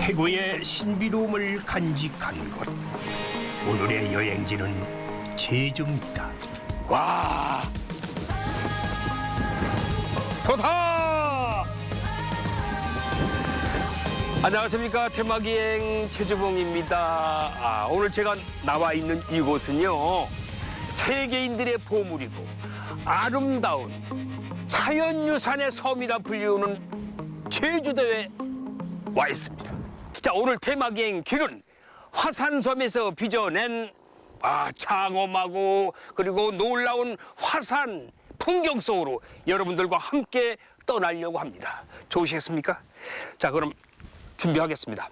태고의 신비로움을 간직한 곳. 오늘의 여행지는 제주입니다. 와, 좋다. 안녕하십니까, 테마기행 최주봉입니다. 오늘 제가 나와 있는 이곳은요, 세계인들의 보물이고 아름다운 자연유산의 섬이라 불리우는 제주도에 와 있습니다. 자, 오늘 테마기행 길은 화산섬에서 빚어낸 장엄하고 그리고 놀라운 화산 풍경 속으로 여러분들과 함께 떠나려고 합니다. 좋으시겠습니까? 자, 그럼 준비하겠습니다.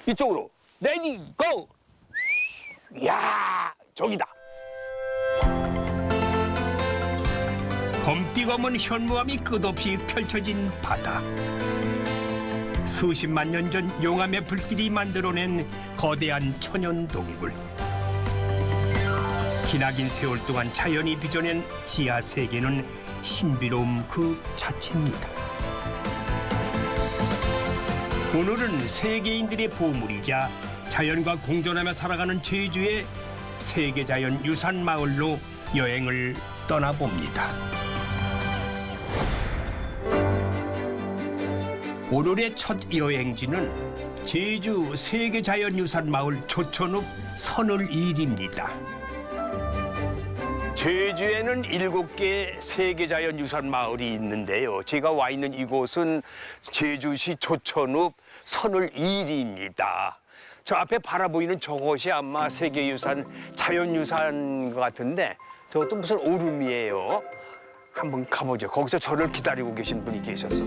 이쪽으로 레디 고! 이야, 저기다. 검띠검은 현무암이 끝없이 펼쳐진 바다. 수십만 년 전 용암의 불길이 만들어낸 거대한 천연동굴. 기나긴 세월 동안 자연이 빚어낸 지하 세계는 신비로움 그 자체입니다. 오늘은 세계인들의 보물이자 자연과 공존하며 살아가는 제주의 세계자연 유산 마을로 여행을 떠나봅니다. 오늘의 첫 여행지는 제주 세계자연유산 마을 조천읍 선을일입니다. 제주에는 7개의 세계자연유산 마을이 있는데요. 제가 와 있는 이곳은 제주시 조천읍 선을일입니다. 저 앞에 바라보이는 저것이 아마 세계유산, 자연유산 것 같은데 저것도 무슨 오름이에요. 한번 가보죠. 거기서 저를 기다리고 계신 분이 계셔서.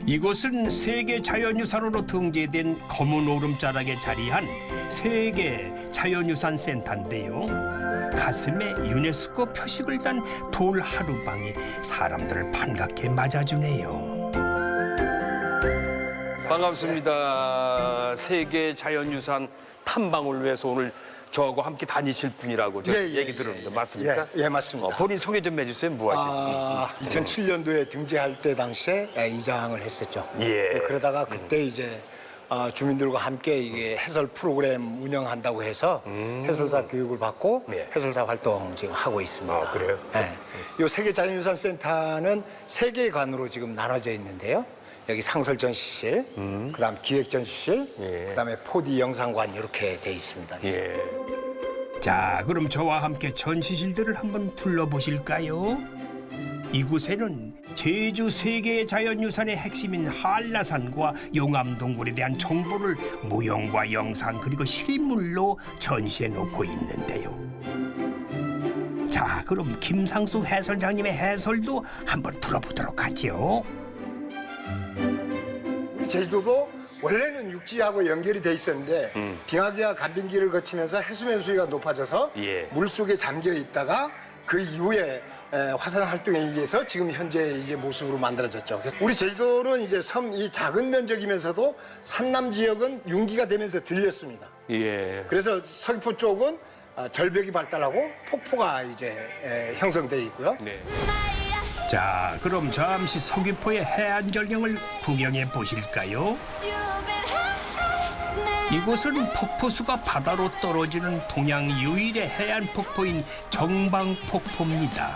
이곳은 세계자연유산으로 등재된 검은 오름자락에 자리한 세계자연유산센터인데요. 가슴에 유네스코 표식을 단 돌 하루방이 사람들을 반갑게 맞아주네요. 반갑습니다. 세계자연유산 탐방을 위해서 오늘 저하고 함께 다니실 분이라고 제가 얘기 들었는데 맞습니까? 예, 맞습니다. 본인 소개 좀 해주세요. 뭐 하시는? 2007년도에 등재할 때 당시에 이장을 했었죠. 예. 그러다가 그때 이제 주민들과 함께 이게 해설 프로그램 운영한다고 해서 해설사 교육을 받고 예. 해설사 활동 지금 하고 있습니다. 그래요? 예. 이 세계자연유산센터는 세 개의 관으로 지금 나눠져 있는데요. 여기 상설전시실, 그다음 기획전시실, 예. 그다음에 4D 영상관 이렇게 돼 있습니다. 그래서. 예. 자, 그럼 저와 함께 전시실들을 한번 둘러보실까요? 이곳에는 제주 세계자연유산의 핵심인 한라산과 용암동굴에 대한 정보를 모형과 영상 그리고 실물로 전시해 놓고 있는데요. 자, 그럼 김상수 해설장님의 해설도 한번 들어보도록 하죠. 우리 제주도도 원래는 육지하고 연결이 돼 있었는데 빙하기와 간빙기를 거치면서 해수면 수위가 높아져서 예. 물속에 잠겨 있다가 그 이후에 화산 활동에 의해서 지금 현재 이제 모습으로 만들어졌죠. 그래서 우리 제주도는 이제 섬 이 작은 면적이면서도 산남 지역은 융기가 되면서 들렸습니다. 예. 그래서 서귀포 쪽은 절벽이 발달하고 폭포가 이제 형성돼 있고요. 네. 자, 그럼 잠시 서귀포의 해안 절경을 구경해 보실까요? 이곳은 폭포수가 바다로 떨어지는 동양 유일의 해안 폭포인 정방폭포입니다.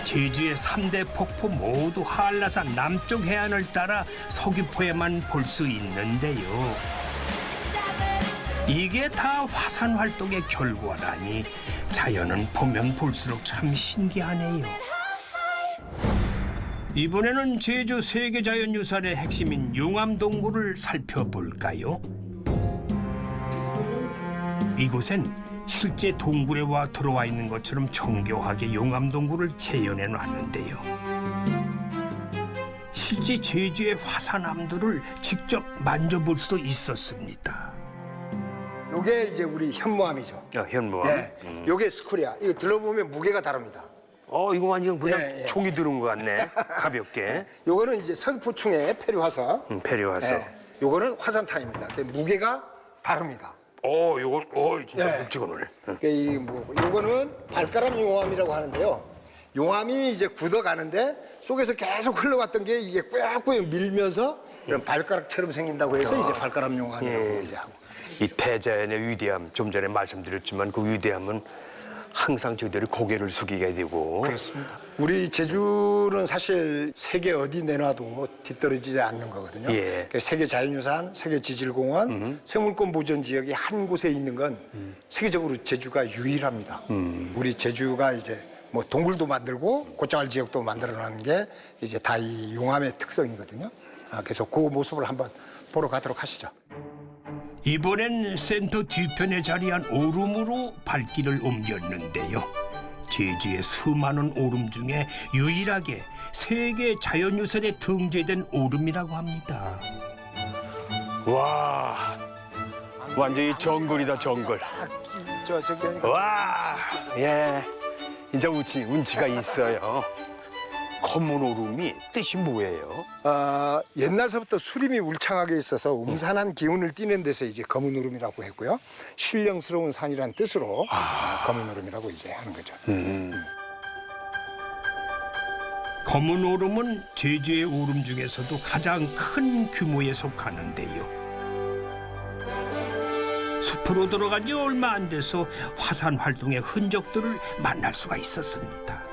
제주의 3대 폭포 모두 한라산 남쪽 해안을 따라 서귀포에만 볼 수 있는데요. 이게 다 화산 활동의 결과라니 자연은 보면 볼수록 참 신기하네요. 이번에는 제주 세계자연유산의 핵심인 용암동굴을 살펴볼까요? 이곳엔 실제 동굴에 와 들어와 있는 것처럼 정교하게 용암동굴을 재현해 놨는데요. 실제 제주의 화산암들을 직접 만져볼 수도 있었습니다. 요게 이제 우리 현무암이죠. 현무암. 네, 요게 스코리아. 이거 들어보면 무게가 다릅니다. 이거 완전 그냥 예. 종이 들은 것 같네. 가볍게. 요거는 이제 서귀포충의 페류화사. 페리와서. 네, 요거는 화산탕입니다. 무게가 다릅니다. 요건 진짜 예. 묵직하네. 요거는 발가락 용암이라고 하는데요. 용암이 이제 굳어가는데 속에서 계속 흘러갔던 게 이게 꾸역꾸역 밀면서 이런 발가락처럼 생긴다고 해서 이제 발가락 용암이라고 이제 하고. 이 대자연의 위대함, 좀 전에 말씀드렸지만 그 위대함은 항상 저희들이 고개를 숙이게 되고. 그렇습니다. 우리 제주는 사실 세계 어디 내놔도 뒤떨어지지 않는 거거든요. 예. 그러니까 세계 자연유산, 세계 지질공원, 생물권 보전 지역이 한 곳에 있는 건 세계적으로 제주가 유일합니다. 우리 제주가 이제 뭐 동굴도 만들고 곶자왈 지역도 만들어내는 게 이제 다 이 용암의 특성이거든요. 그래서 그 모습을 한번 보러 가도록 하시죠. 이번엔 센터 뒤편에 자리한 오름으로 발길을 옮겼는데요. 제주의 수많은 오름 중에 유일하게 세계 자연유산에 등재된 오름이라고 합니다. 와, 완전히 정글이다, 정글. 저기 와, 예, 이제 운치가 있어요. 검은 오름이 뜻이 뭐예요? 옛날서부터 수림이 울창하게 있어서 음산한 기운을 띠는 데서 이제 검은 오름이라고 했고요. 신령스러운 산이라는 뜻으로 검은 오름이라고 이제 하는 거죠. 검은 오름은 제주의 오름 중에서도 가장 큰 규모에 속하는데요. 숲으로 들어간 지 얼마 안 돼서 화산 활동의 흔적들을 만날 수가 있었습니다.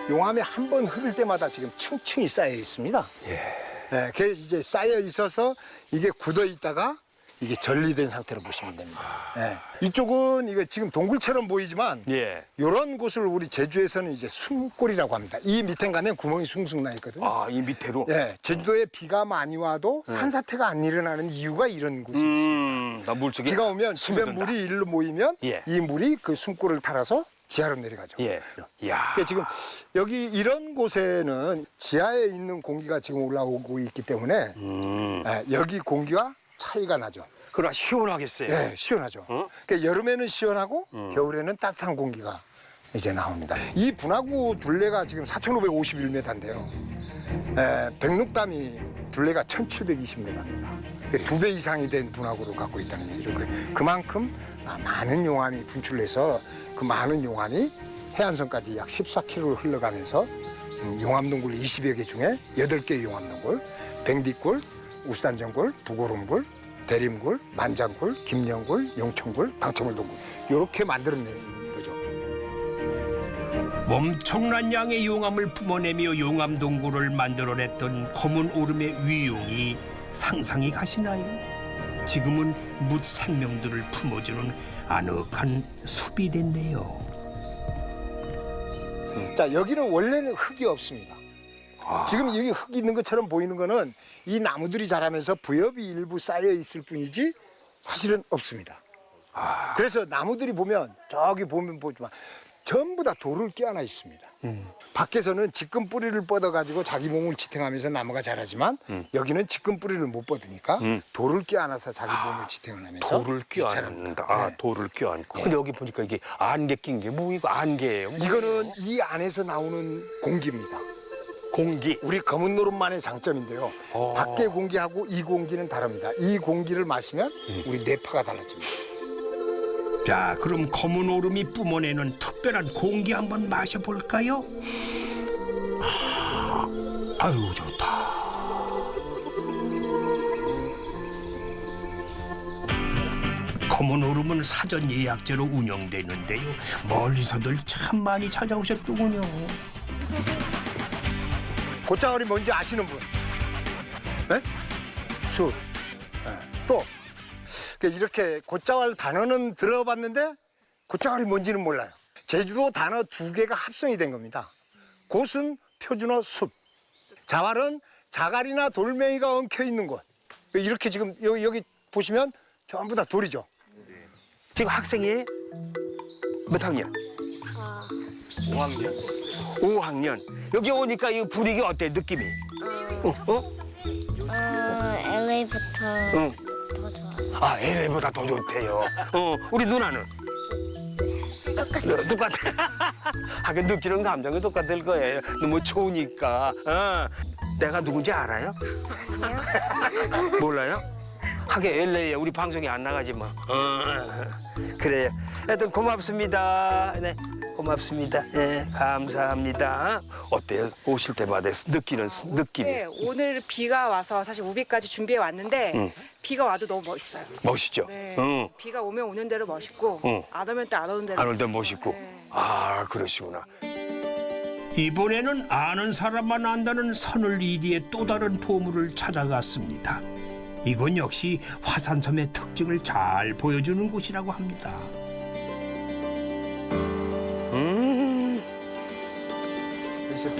용암에 한 번 흐를 때마다 지금 층층이 쌓여 있습니다. 예, 그게 이제 쌓여 있어서 이게 굳어 있다가 이게 전리된 상태로 보시면 됩니다. 예. 이쪽은 이거 지금 동굴처럼 보이지만 예. 이런 곳을 우리 제주에서는 이제 숨골이라고 합니다. 이 밑에 가면 구멍이 숭숭 나 있거든요. 아, 이 밑으로? 예, 제주도에 비가 많이 와도 산사태가 안 일어나는 이유가 이런 곳이 있습니다. 나 물속에 비가 오면 주변 스며든다. 물이 일로 모이면 예. 이 물이 그 숨골을 따라서 지하로 내려가죠. 예. 야. 그러니까 지금 여기 이런 곳에는 지하에 있는 공기가 지금 올라오고 있기 때문에 여기 공기와 차이가 나죠. 그러나 시원하겠어요. 네, 시원하죠. 그러니까 여름에는 시원하고 겨울에는 따뜻한 공기가 이제 나옵니다. 이 분화구 둘레가 지금 4,551m인데요. 백록담이 둘레가 1,720m입니다. 2배 이상이 된 분화구를 갖고 있다는 얘기죠. 그만큼 많은 용암이 분출돼서 그 많은 용암이 해안선까지 약 14km를 흘러가면서 용암동굴 20여 개 중에 8개의 용암동굴, 백리굴, 울산전굴, 북오름굴, 대림굴, 만장굴, 김영굴, 용천굴, 방천굴 동굴 이렇게 만들어낸 거죠. 엄청난 양의 용암을 뿜어내며 용암동굴을 만들어냈던 검은 오름의 위용이 상상이 가시나요? 지금은 묻 생명들을 품어주는 아늑한 숲이 됐네요. 자, 여기는 원래는 흙이 없습니다. 지금 여기 흙이 있는 것처럼 보이는 거는 이 나무들이 자라면서 부엽이 일부 쌓여 있을 뿐이지 사실은 없습니다. 그래서 나무들이 보면 저기 보면 보지만 전부 다 돌을 껴안아 있습니다. 밖에서는 지금 뿌리를 뻗어가지고 자기 몸을 지탱하면서 나무가 자라지만 여기는 지금 뿌리를 못 뻗으니까 돌을 껴안아서 자기 몸을 지탱을 하면서 돌을 껴안는다. 네. 돌을 껴안고. 근데 여기 보니까 이게 안개 낀 게 뭐 이거 안개예요? 이거는 이 안에서 나오는 공기입니다. 공기. 우리 검은 노름만의 장점인데요. 밖의 공기하고 이 공기는 다릅니다. 이 공기를 마시면 우리 뇌파가 달라집니다. 자, 그럼 검은 오름이 뿜어내는 특별한 공기 한번 마셔볼까요? 아유, 좋다. 검은 오름은 사전 예약제로 운영되는데요. 멀리서들 참 많이 찾아오셨더군요. 곶자왈이 뭔지 아시는 분? 네? 술. 네. 또 이렇게 곶자왈 단어는 들어봤는데 곶자왈이 뭔지는 몰라요. 제주도 단어 2개가 합성이 된 겁니다. 곶은 표준어 숲, 자왈은 자갈이나 돌멩이가 엉켜 있는 곳. 이렇게 지금 여기 보시면 전부 다 돌이죠. 지금 학생이 몇 학년? 5학년. 5학년. 여기 오니까 이 분위기 어때? 느낌이? LA부터 응. 더 좋아. 아, LA보다 더 좋대요. 우리 누나는? 똑같아. 하긴 느끼는 감정이 똑같을 거예요. 너무 좋으니까. 내가 누군지 알아요? 아니요. 몰라요? 하긴 LA에 우리 방송에 안 나가지 뭐. 그래요. 하여튼 고맙습니다. 네. 고맙습니다. 예, 감사합니다. 어때요? 오실 때마다 느끼는 느낌이 네, 오늘 비가 와서 사실 우비까지 준비해 왔는데 비가 와도 너무 멋있어요. 멋있죠? 네. 응. 비가 오면 오는 대로 멋있고 응. 안 오면 또 안 오는 대로 안 올 때 멋있고. 네. 아, 그러시구나. 이번에는 아는 사람만 안다는 선을이리의 또 다른 보물을 찾아갔습니다. 이건 역시 화산섬의 특징을 잘 보여주는 곳이라고 합니다.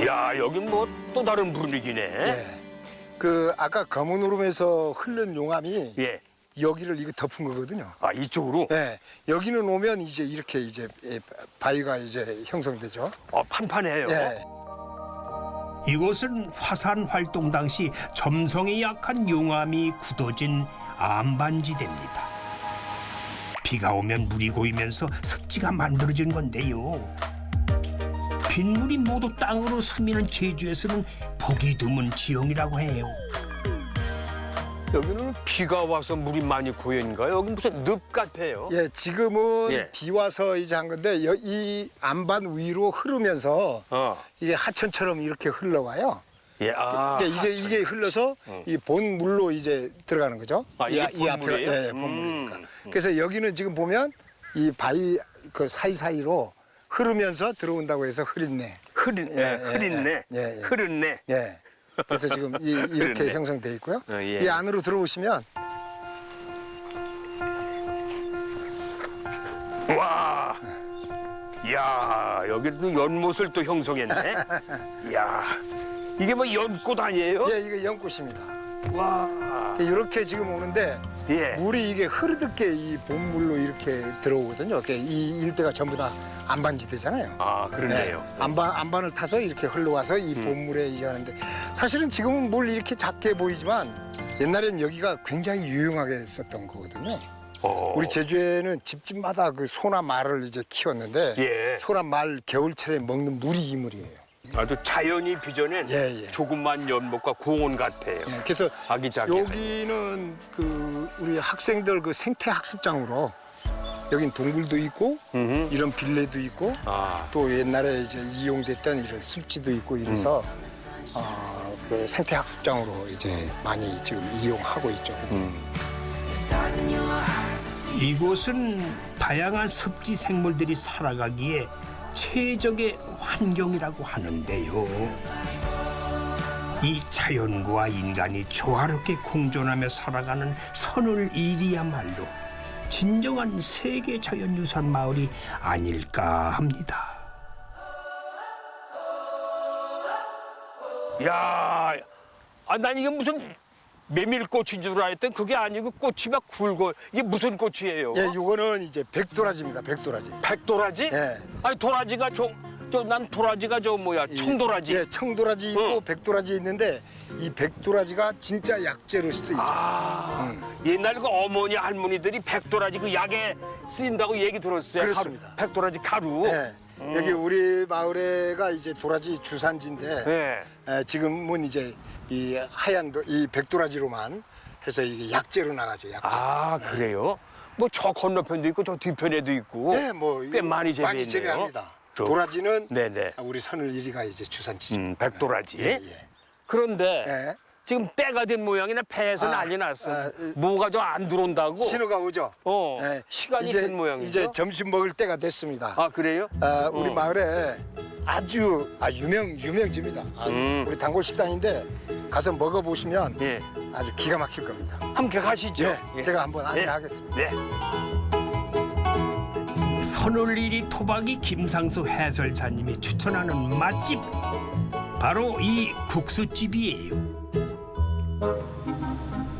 야, 여기 뭐 또 다른 분위기네. 예. 그 아까 검은 오름에서 흐른 용암이 예. 여기를 이거 덮은 거거든요. 아, 이쪽으로? 예. 여기는 오면 이제 이렇게 이제 바위가 이제 형성되죠. 판판해요. 예. 이곳은 화산 활동 당시 점성이 약한 용암이 굳어진 안반지대입니다. 비가 오면 물이 고이면서 습지가 만들어진 건데요. 빗물이 모두 땅으로 스미는 제주에서는 보기 드문 지형이라고 해요. 여기는 비가 와서 물이 많이 고여있는가요? 여기 무슨 늪 같아요. 예, 지금은 예. 비 와서 이제 한 건데 이 안반 위로 흐르면서 이게 하천처럼 이렇게 흘러와요. 예, 아. 그러니까 이게 흘러서 이 본물로 이제 들어가는 거죠. 아, 이게 이 앞에 본물이에요? 예, 본물이니까. 그래서 여기는 지금 보면 이 바위 그 사이사이로 흐르면서 들어온다고 해서 흐린내. 흐린네. 예, 예. 흐른네. 예. 그래서 지금 이렇게 그러네. 형성돼 있고요. 예. 이 안으로 들어오시면 와. 야, 여기도 연못을 또 형성했네. 야, 이게 뭐 연꽃 아니에요? 예, 이게 연꽃입니다. 와. 이렇게 지금 오는데 예. 물이 이게 흐르듯게 이 본물로 이렇게 들어오거든요. 이렇게 이 일대가 전부 다 안반지대잖아요. 아, 그러네요. 안반을 타서 이렇게 흘러와서 이 본물에 이제 하는데 사실은 지금은 물 이렇게 작게 보이지만 옛날엔 여기가 굉장히 유용하게 썼던 거거든요. 우리 제주에는 집집마다 그 소나 말을 이제 키웠는데 예. 소나 말 겨울철에 먹는 물이 이 물이에요. 아주 자연이 빚어낸 예. 조그만 연못과 공원 같아요. 예, 그래서 아기자기. 여기는 그 우리 학생들 그 생태 학습장으로 여긴 동굴도 있고 이런 빌레도 있고 아. 또 옛날에 이제 이용됐던 이런 습지도 있고 이래서 그 생태 학습장으로 이제 많이 지금 이용하고 있죠. 이곳은 다양한 습지 생물들이 살아가기에 최적의 환경이라고 하는데요. 이 자연과 인간이 조화롭게 공존하며 살아가는 선을이리야말로 진정한 세계 자연유산 마을이 아닐까 합니다. 야, 난 이게 무슨 메밀꽃인 줄 알았더니 그게 아니고 꽃이 막 굵어. 이게 무슨 꽃이에요? 예, 요거는 이제 백도라지입니다. 백도라지. 백도라지? 예. 아니 도라지가 난 도라지가 청도라지. 예, 청도라지 있고 어. 백도라지 있는데 이 백도라지가 진짜 약재로 쓰이죠. 옛날 그 어머니 할머니들이 백도라지 그 약에 쓰인다고 얘기 들었어요. 그렇습니다. 백도라지 가루. 예. 여기 우리 마을에가 이제 도라지 주산지인데 예. 지금은 이제 이 하얀 이 백도라지로만 해서 이게 약재로 나가죠. 약재. 아, 그래요? 뭐 저 건너편도 있고 저 뒤편에도 있고. 네, 뭐 꽤 많이 재배했네요. 재배합니다. 저- 도라지는 네네. 우리 선을이리가 이제 주산지죠. 백도라지. 예, 예. 그런데 예. 지금 때가 된 모양이나 배에서 아, 난리 났어. 아, 뭐가 좀 안 들어온다고. 신호가 오죠. 예. 시간이 이제, 된 모양이죠. 이제 점심 먹을 때가 됐습니다. 아, 그래요? 우리 마을에 아주 유명집니다. 우리 단골 식당인데 가서 먹어보시면 예. 아주 기가 막힐 겁니다. 함께 가시죠. 예, 제가 한번 안내하겠습니다. 네. 선을이리 토박이 김상수 해설자님이 추천하는 맛집 바로 이 국수집이에요.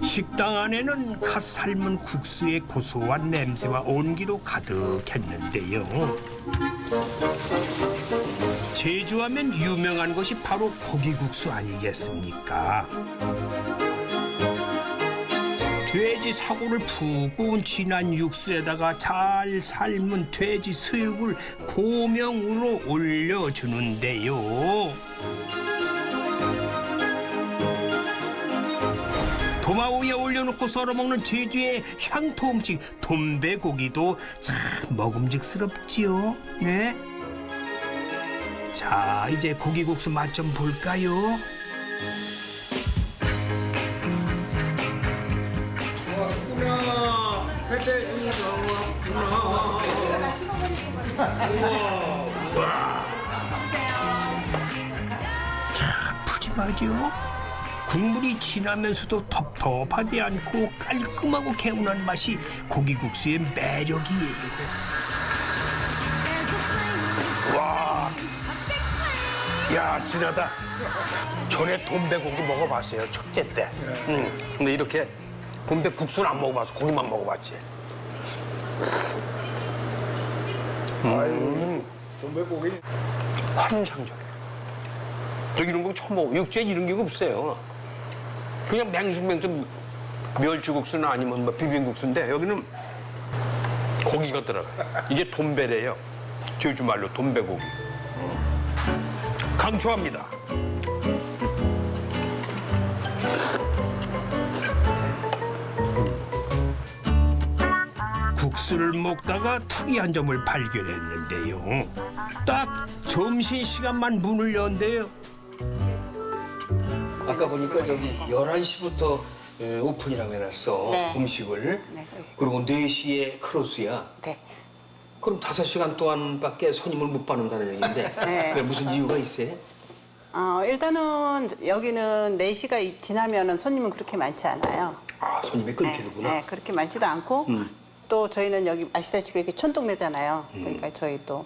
식당 안에는 갓 삶은 국수의 고소한 냄새와 온기로 가득했는데요. 제주하면 유명한 것이 바로 고기국수 아니겠습니까? 돼지 사고를 푹 구운 진한 육수에다가 잘 삶은 돼지 수육을 고명으로 올려주는데요. 도마 위에 올려놓고 썰어먹는 제주의 향토 음식 돈배고기도 참 먹음직스럽지요. 네. 자, 이제 고기국수 맛 좀 볼까요? 참 푸짐하죠? 국물이 진하면서도 텁텁하지 않고 깔끔하고 개운한 맛이 고기국수의 매력이에요. 야, 진하다. 전에 돈배고기 먹어봤어요, 첫째 때. 근데 이렇게 돈배국수는 안 먹어봐서 고기만 먹어봤지. 돈배고기. 환상적이야. 저기 이런 거 처음 먹어. 육지에 이런 게 없어요. 그냥 맹숙맹숙 멸치국수나 아니면 뭐 비빔국수인데 여기는 고기가 들어가. 이게 돈배래요. 제주 말로 돈배고기. 강추합니다. 국수를 먹다가 특이한 점을 발견했는데요. 딱 점심시간만 문을 연대요. 아까 보니까 저기 11시부터 오픈이라고 해놨어. 네. 음식을. 네. 그리고 4시에 크로스야. 네. 그럼 5시간 동안밖에 손님을 못 받는다는 얘기인데 네. 왜 무슨 이유가 있어요? 일단은 여기는 4시가 지나면은 손님은 그렇게 많지 않아요. 아, 손님이 끊기는구나. 네, 그렇게 많지도 않고 또 저희는 여기 아시다시피 여기 촌동네잖아요. 그러니까 저희 또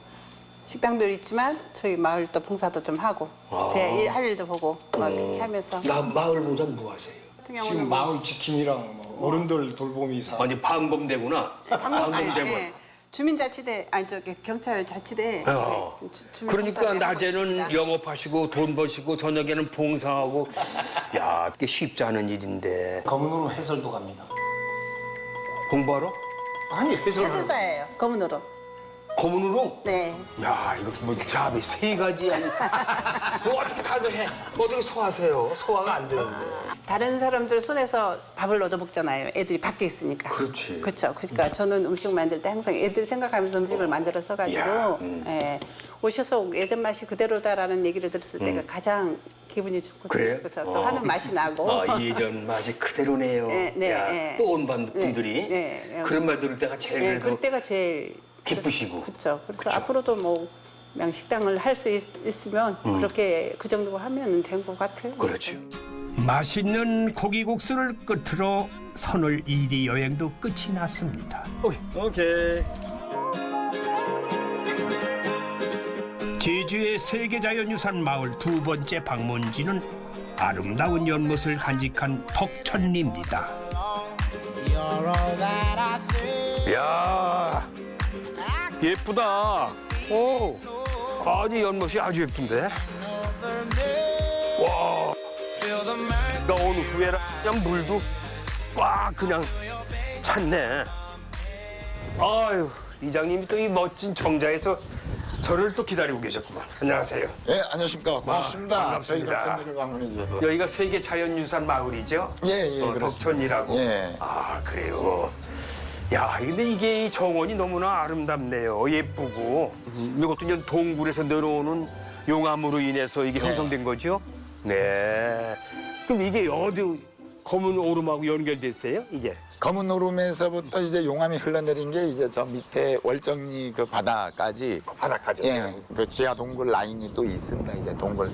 식당도 있지만 저희 마을 또 봉사도 좀 하고 제 할 일도 보고 막 이렇게 하면서 나 마을 보장 뭐 하세요? 같은 경우는 지금 뭐 마을 지킴이랑 뭐 어른들 돌보미 사. 아니 방범대구나. 방범대구. 주민자치대 아니 저기 경찰자치대 어. 그러니까 주민봉사대 하고 낮에는 있습니다. 영업하시고 돈 버시고 저녁에는 봉사하고 야, 이게 쉽지 않은 일인데. 검은으로 해설도 갑니다. 공부하러? 아니 해설. 해설사예요. 검은으로. 고문으로? 네. 야, 이거 뭐 잡이 3가지 아니. 뭐 어떻게 다들 해? 어떻게 소화하세요? 소화가 안 되는데. 다른 사람들 손에서 밥을 얻어 먹잖아요. 애들이 밖에 있으니까. 그렇지. 그렇죠. 그러니까 저는 음식 만들 때 항상 애들 생각하면서 음식을 만들어서 야, 가지고 예, 오셔서 예전 맛이 그대로다라는 얘기를 들었을 때가 가장 기분이 좋거든요. 그래요? 그래서 또 하는 맛이 나고. 예전 맛이 그대로네요. 네, 네, 야, 네. 또 온 분들이 네, 네. 그런 말 들을 때가 제일 예, 그래도 그럴 때가 제일 기쁘시고. 그렇죠. 그래서 앞으로도 뭐 그냥 식당을 할 수 있으면 그렇게 그 정도 하면 된 것 같아요. 그렇죠. 맛있는 고기국수를 끝으로 선을 2리 여행도 끝이 났습니다. 오케이. 제주의 세계자연유산 마을 2번째 방문지는 아름다운 연못을 간직한 덕천리입니다. 야, 예쁘다. 오, 아주 연못이 아주 예쁜데. 와, 나온 후에라 그냥 물도 꽉 그냥 찼네. 아유, 이장님이 또 이 멋진 정자에서 저를 또 기다리고 계셨구만. 안녕하세요. 예, 안녕하십니까. 고맙습니다. 반갑습니다. 저희가 천리를 방문해 주셔서. 여기가 세계 자연유산 마을이죠? 예, 예, 그렇습니다. 덕천이라고. 예. 아, 그래요. 야, 근데 이게 이 정원이 너무나 아름답네요. 예쁘고. 이것도 이제 동굴에서 내려오는 용암으로 인해서 이게 형성된 거죠? 네. 그럼 이게 어디 검은 오름하고 연결됐어요? 이게? 검은 오름에서부터 이제 용암이 흘러내린 게 이제 저 밑에 월정리 그 바다까지. 바닥까지. 예, 그 지하 동굴 라인이 또 있습니다. 이제 동굴.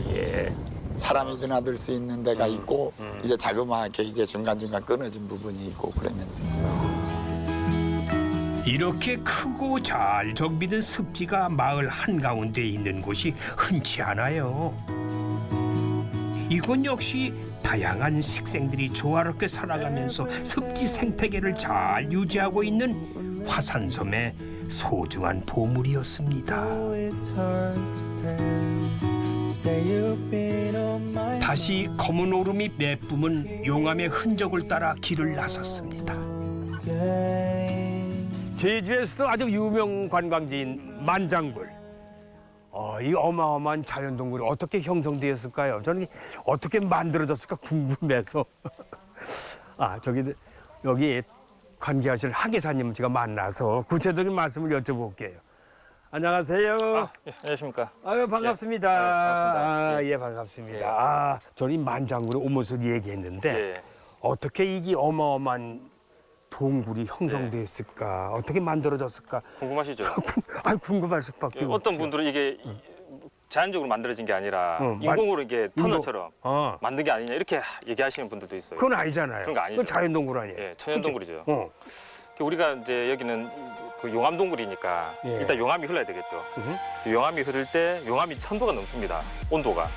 예. 사람이 드나들 수 있는 데가 있고 이제 자그마하게 이제 중간중간 끊어진 부분이 있고 그러면서. 이렇게 크고 잘 정비된 습지가 마을 한가운데 있는 곳이 흔치 않아요. 이곳 역시 다양한 식생들이 조화롭게 살아가면서 습지 생태계를 잘 유지하고 있는 화산섬의 소중한 보물이었습니다. 다시 검은 오름이 내뿜은 용암의 흔적을 따라 길을 나섰습니다. 제주에서도 아주 유명 관광지인 만장굴. 이 어마어마한 자연동굴이 어떻게 형성되었을까요? 저는 어떻게 만들어졌을까 궁금해서. 여기 관계하실 학예사님 제가 만나서 구체적인 말씀을 여쭤볼게요. 안녕하세요. 예, 안녕하십니까. 아유 반갑습니다. 예, 반갑습니다. 아, 예 반갑습니다. 아, 저는 이 만장굴에 오면서 얘기했는데 예. 어떻게 이게 어마어마한 동굴이 형성됐을까? 어떻게 만들어졌을까? 궁금하시죠? 아 궁금할 수밖에 예, 없죠. 어떤 분들은 이게 자연적으로 만들어진 게 아니라 인공으로 이게 터널처럼 만든 게 아니냐 이렇게 얘기하시는 분들도 있어요. 그건 아니잖아요. 그런 거 아니죠. 그건 자연 동굴 아니에요. 예, 천연 동굴이죠. 어. 우리가 이제 여기는 그 용암 동굴이니까 예. 일단 용암이 흘러야 되겠죠. 용암이 흐를 때 용암이 1000도가 넘습니다. 온도가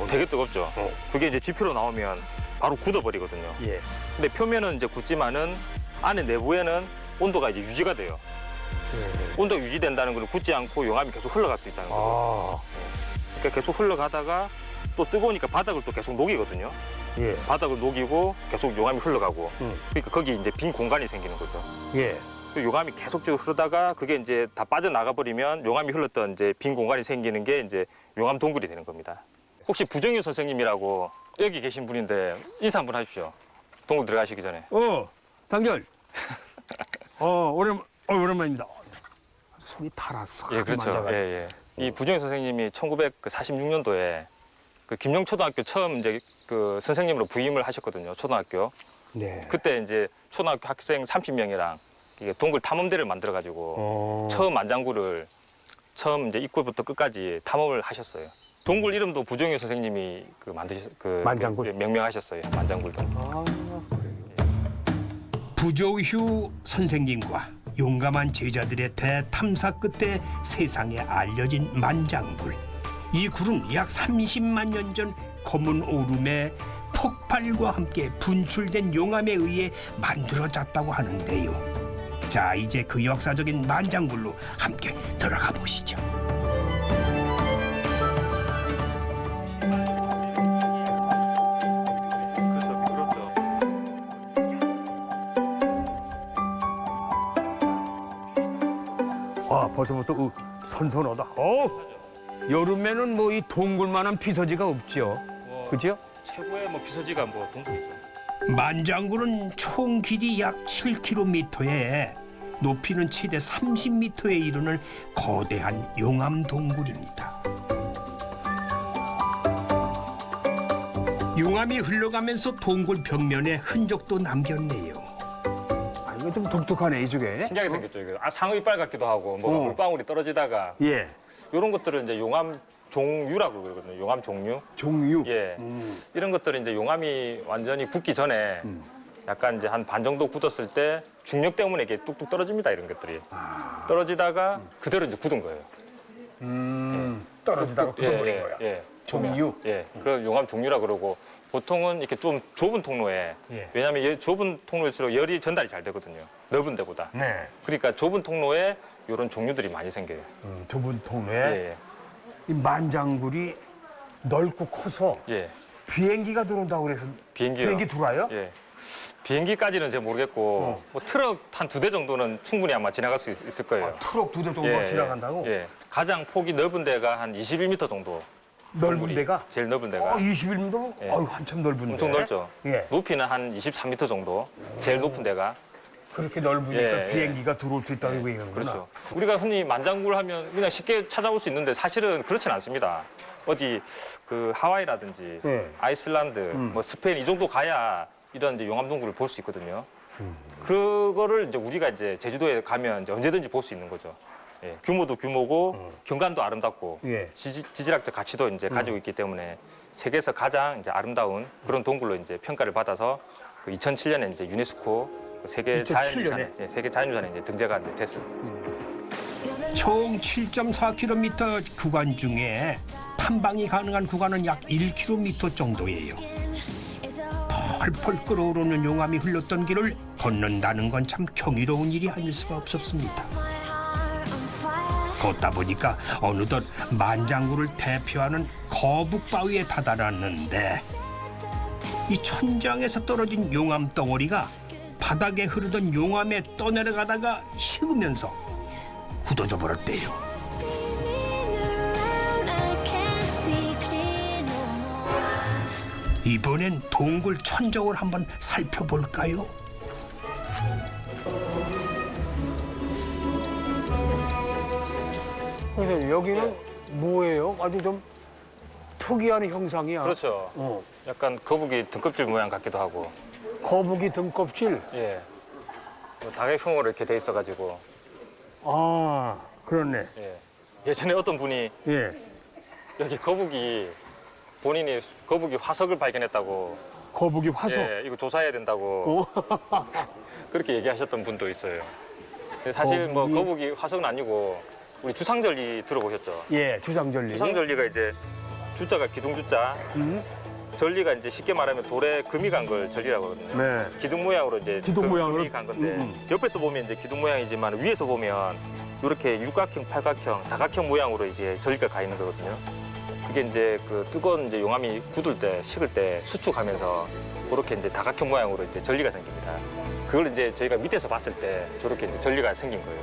되게 뜨겁죠. 그게 이제 지표로 나오면 바로 굳어버리거든요. 예. 근데 표면은 이제 굳지만은 안에 내부에는 온도가 이제 유지가 돼요. 온도가 유지된다는 건 굳지 않고 용암이 계속 흘러갈 수 있다는 거죠. 아, 그러니까 계속 흘러가다가 또 뜨거우니까 바닥을 또 계속 녹이거든요. 예. 바닥을 녹이고 계속 용암이 흘러가고. 그러니까 거기 이제 빈 공간이 생기는 거죠. 예. 그 용암이 계속적으로 흐르다가 그게 이제 다 빠져나가 버리면 용암이 흘렀던 이제 빈 공간이 생기는 게 이제 용암 동굴이 되는 겁니다. 혹시 부정유 선생님이라고 여기 계신 분인데 인사 한번 하십시오. 동굴 들어가시기 전에. 단결. 오랜만입니다. 손이 달았어. 예, 그렇죠. 예, 예. 이 부정유 선생님이 1946년도에 그 김영초등학교 처음 이제 그 선생님으로 부임을 하셨거든요. 초등학교. 네. 그때 이제 초등학교 학생 30명이랑 이게 동굴 탐험대를 만들어 가지고 처음 만장굴을 처음 이제 입구부터 끝까지 탐험을 하셨어요. 동굴 이름도 부정유 선생님이 만장굴? 명명하셨어요. 만장굴 동굴. 부조휴 선생님과 용감한 제자들의 대탐사 끝에 세상에 알려진 만장굴. 이 굴은 약 30만 년 전 검은 오름의 폭발과 함께 분출된 용암에 의해 만들어졌다고 하는데요. 자, 이제 그 역사적인 만장굴로 함께 들어가 보시죠. 그래서 미끄럽죠. 아, 벌써부터 선선하다. 여름에는 뭐 이 동굴만한 피서지가 없죠. 그죠? 최고의 뭐 비서지가 뭐 동굴이죠. 만장굴은 총 길이 약 7km에 높이는 최대 30m에 이르는 거대한 용암 동굴입니다. 용암이 흘러가면서 동굴 벽면에 흔적도 남겼네요. 아, 이거 좀 독특하네, 이쪽에. 신기하게 생겼죠. 이거. 상의 빨갛기도 하고 뭐 물방울이 떨어지다가 예, 이런 것들을 이제 용암 종유라고 그러거든요. 용암 종류. 종유. 예. 이런 것들은 이제 용암이 완전히 굳기 전에 약간 이제 한 반 정도 굳었을 때 중력 때문에 이게 뚝뚝 떨어집니다. 이런 것들이. 떨어지다가 그대로 이제 굳은 거예요. 떨어지다가 굳어버린 거야. 예. 종유. 예. 그래서 용암 종류라 그러고 보통은 이렇게 좀 좁은 통로에 예. 왜냐하면 좁은 통로일수록 열이 전달이 잘 되거든요. 넓은 데보다. 네. 그러니까 좁은 통로에 이런 종류들이 많이 생겨요. 좁은 통로에 예. 이 만장굴이 넓고 커서 예. 비행기가 들어온다고 그래서 비행기요. 비행기 들어와요? 예. 비행기까지는 잘 모르겠고 뭐 트럭 한 2대 정도는 충분히 아마 지나갈 수 있을 거예요. 트럭 2대 정도가 예, 지나간다고? 예. 가장 폭이 넓은 데가 한 21m 정도. 넓은 동굴이. 데가? 제일 넓은 데가. 21m? 예. 한참 넓은데. 엄청 넓죠. 예. 높이는 한 23m 정도. 제일 높은 데가. 그렇게 넓으니까 예, 예. 비행기가 들어올 수 있다고 얘기하는구나. 그렇죠. 우리가 흔히 만장굴 하면 그냥 쉽게 찾아올 수 있는데 사실은 그렇진 않습니다. 어디 그 하와이라든지 예. 아이슬란드, 뭐 스페인 이 정도 가야 이런 이제 용암 동굴을 볼 수 있거든요. 그거를 이제 우리가 이제 제주도에 가면 이제 언제든지 볼 수 있는 거죠. 예. 규모도 규모고 경관도 아름답고 예. 지질학적 가치도 이제 가지고 있기 때문에 세계에서 가장 이제 아름다운 그런 동굴로 이제 평가를 받아서 그 2007년에 이제 유네스코 세계 2007 자연유산에 년에? 세계 자연유산에 이제 등재가 이제 됐어요. 총 7.4km 구간 중에 탐방이 가능한 구간은 약 1km 정도예요. 펄펄 끓어오르는 용암이 흘렀던 길을 걷는다는 건 참 경이로운 일이 아닐 수가 없었습니다. 걷다 보니까 어느덧 만장굴을 대표하는 거북바위에 다다랐는데 이 천장에서 떨어진 용암 덩어리가 바닥에 흐르던 용암에 떠내려가다가 식으면서 굳어져 버렸대요. 이번엔 동굴 천정을 한번 살펴볼까요? 선생님 여기는 뭐예요? 아주 좀 특이한 형상이야. 그렇죠. 약간 거북이 등껍질 모양 같기도 하고. 거북이 등껍질. 예. 뭐 다각형으로 이렇게 돼 있어가지고. 아, 그렇네. 예. 예전에 어떤 분이 예. 여기 본인이 거북이 화석을 발견했다고. 거북이 화석. 예, 이거 조사해야 된다고. 그렇게 얘기하셨던 분도 있어요. 근데 사실 뭐 거북이 화석은 아니고 우리 주상절리 들어보셨죠? 예, 주상절리. 주상절리가 이제 주자가 기둥주자, 절리가 이제 쉽게 말하면 돌에 금이 간 걸 절리라고 하거든요. 네. 기둥 모양으로 이제 기둥 모양으로? 금이 간 건데 옆에서 보면 이제 기둥 모양이지만 위에서 보면 이렇게 육각형, 팔각형, 다각형 모양으로 이제 절리가 가 있는 거거든요. 그게 이제 그 뜨거운 이제 용암이 굳을 때, 식을 때 수축하면서 그렇게 이제 다각형 모양으로 이제 절리가 생깁니다. 그걸 이제 저희가 밑에서 봤을 때 저렇게 이제 절리가 생긴 거예요.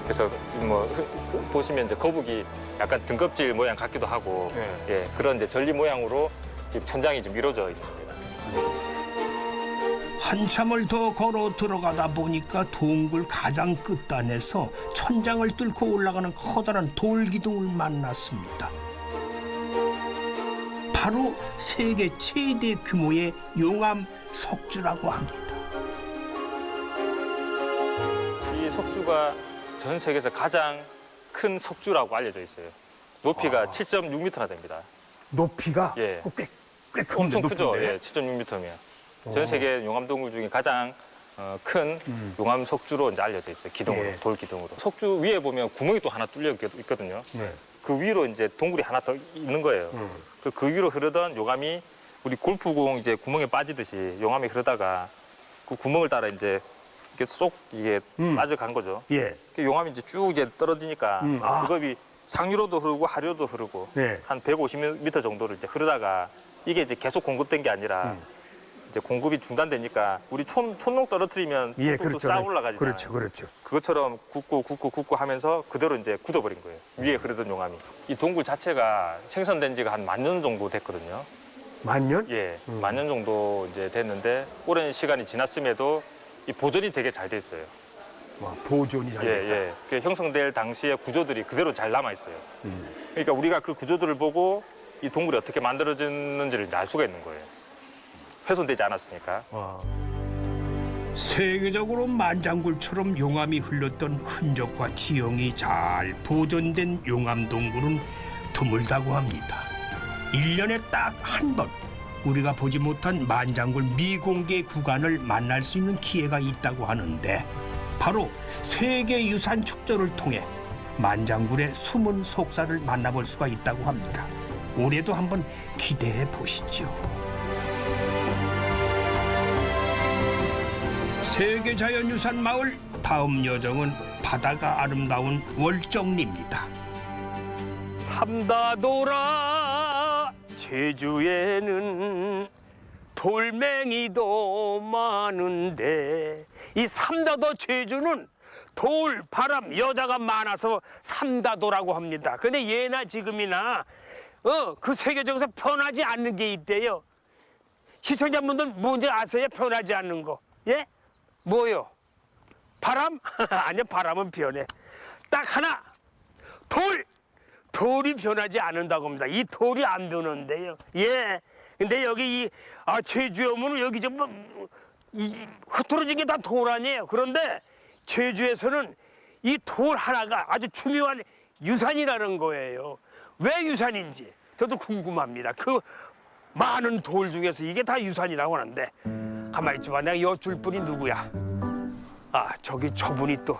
그래서 뭐 보시면 이제 거북이 약간 등껍질 모양 같기도 하고 예, 그런 이제 절리 모양으로 지금 천장이 좀 이루어져 있는 겁니다. 한참을 더 걸어 들어가다 보니까 동굴 가장 끝단에서 천장을 뚫고 올라가는 커다란 돌기둥을 만났습니다. 바로 세계 최대 규모의 용암 석주라고 합니다. 이 석주가 전 세계에서 가장 큰 석주라고 알려져 있어요. 높이가 7.6m나 됩니다. 높이가 예. 꽤 큰데, 엄청 크죠. 높이인데? 예, 7.6m면. 전 세계 용암 동굴 중에 가장 큰 용암 석주로 이제 알려져 있어요. 기둥으로, 예. 돌 기둥으로. 석주 위에 보면 구멍이 또 하나 뚫려 있거든요. 네. 그 위로 이제 동굴이 하나 더 있는 거예요. 그 위로 흐르던 용암이 우리 골프공 이제 구멍에 빠지듯이 용암이 흐르다가 그 구멍을 따라 이제 이렇게 쏙 이게 빠져간 거죠. 예. 그 용암이 이제 쭉 이제 떨어지니까 그겁이 상류로도 흐르고 하류로도 흐르고 네. 한 150m 정도를 이제 흐르다가 이게 이제 계속 공급된 게 아니라 이제 공급이 중단되니까 우리 촌농 떨어뜨리면 예, 뚝뚝 그렇죠. 쌓아 올라가잖아요. 그렇죠. 그것처럼 굳고 하면서 그대로 이제 굳어버린 거예요. 위에 흐르던 용암이. 이 동굴 자체가 생성된 지가 한 10,000년 정도 됐거든요. 만년? 예, 10,000년 정도 이제 됐는데 오랜 시간이 지났음에도 이 보존이 되게 잘 돼 있어요. 와, 보존이 잘 예, 됐다. 예. 그 형성될 당시의 구조들이 그대로 잘 남아 있어요. 그러니까 우리가 그 구조들을 보고 이 동굴이 어떻게 만들어졌는지를 이제 알 수가 있는 거예요. 훼손되지 않았으니까. 와. 세계적으로 만장굴처럼 용암이 흘렀던 흔적과 지형이 잘 보존된 용암 동굴은 드물다고 합니다. 1년에 딱 한 번 우리가 보지 못한 만장굴 미공개 구간을 만날 수 있는 기회가 있다고 하는데 바로 세계유산 축전을 통해 만장굴의 숨은 속살을 만나볼 수가 있다고 합니다. 올해도 한번 기대해 보시죠. 세계자연유산 마을 다음 여정은 바다가 아름다운 월정리입니다. 삼다도라 제주에는 돌멩이도 많은데 이 삼다도 제주는 돌, 바람, 여자가 많아서 삼다도라고 합니다. 근데 예나 지금이나 그 세계적에서 변하지 않는 게 있대요. 시청자분들 뭔지 아세요? 변하지 않는 거. 예? 뭐요? 바람? 아니요, 바람은 변해. 딱 하나, 돌! 돌이 변하지 않는다고 합니다. 이 돌이 안 변한대요. 예. 근데 여기 제주에 오면 여기 좀 흐트러진 게 다 돌 아니에요. 그런데 제주에서는 이 돌 하나가 아주 중요한 유산이라는 거예요. 왜 유산인지 저도 궁금합니다. 그 많은 돌 중에서 이게 다 유산이라고 하는데 가만히 있어봐. 내가 여쭐 분이 누구야? 저기 저분이 또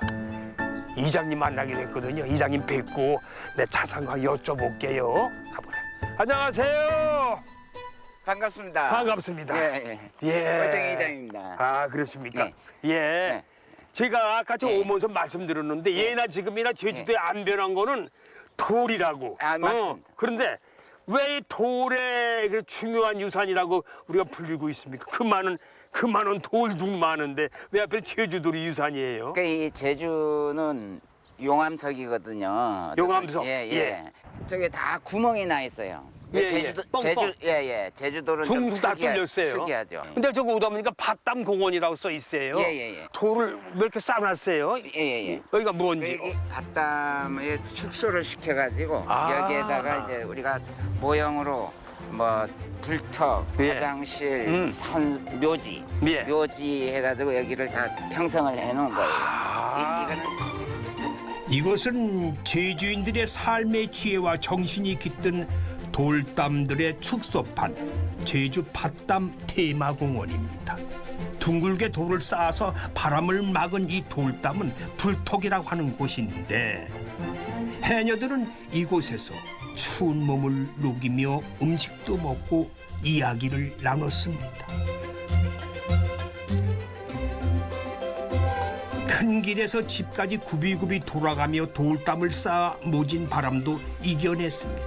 이장님 만나게 됐거든요. 이장님 뵙고 내 차상과 여쭤볼게요. 가보자. 안녕하세요. 반갑습니다. 반갑습니다. 예, 예. 월정리 이장입니다. 그렇습니까? 네. 예. 네. 제가 아까 저 네. 오면서 말씀드렸는데 예나 지금이나 제주도에 안 변한 거는 돌이라고. 맞습니다. 그런데 왜 이 돌의 그 중요한 유산이라고 우리가 불리고 있습니까? 그 많은 돌도 많은데 왜 하필 제주돌이 유산이에요? 그러니까 이 제주는 용암석이거든요. 용암석? 예. 예. 저게 다 구멍이 나 있어요. 예, 제주도 뻥뻥. 제주도는 좀 둥수 다 뚫렸어요. 특이하죠. 근데 저거 오다 보니까 밭담 공원이라고 써 있어요. 예. 돌을 왜 이렇게 쌓아놨어요? 예. 여기가 뭔지. 여기 밭담에 축소를 시켜가지고 아. 여기에다가 이제 우리가 모형으로 뭐 불턱, 예. 화장실, 산 묘지, 예. 묘지 해가지고 여기를 다 형성을 해놓은 거예요. 아. 이거는 이곳은 제주인들의 삶의 지혜와 정신이 깃든 돌담들의 축소판 제주 밭담 테마공원입니다. 둥글게 돌을 쌓아서 바람을 막은 이 돌담은 불톡이라고 하는 곳인데 해녀들은 이곳에서 추운 몸을 녹이며 음식도 먹고 이야기를 나눴습니다. 큰 길에서 집까지 굽이굽이 돌아가며 돌담을 쌓아 모진 바람도 이겨냈습니다.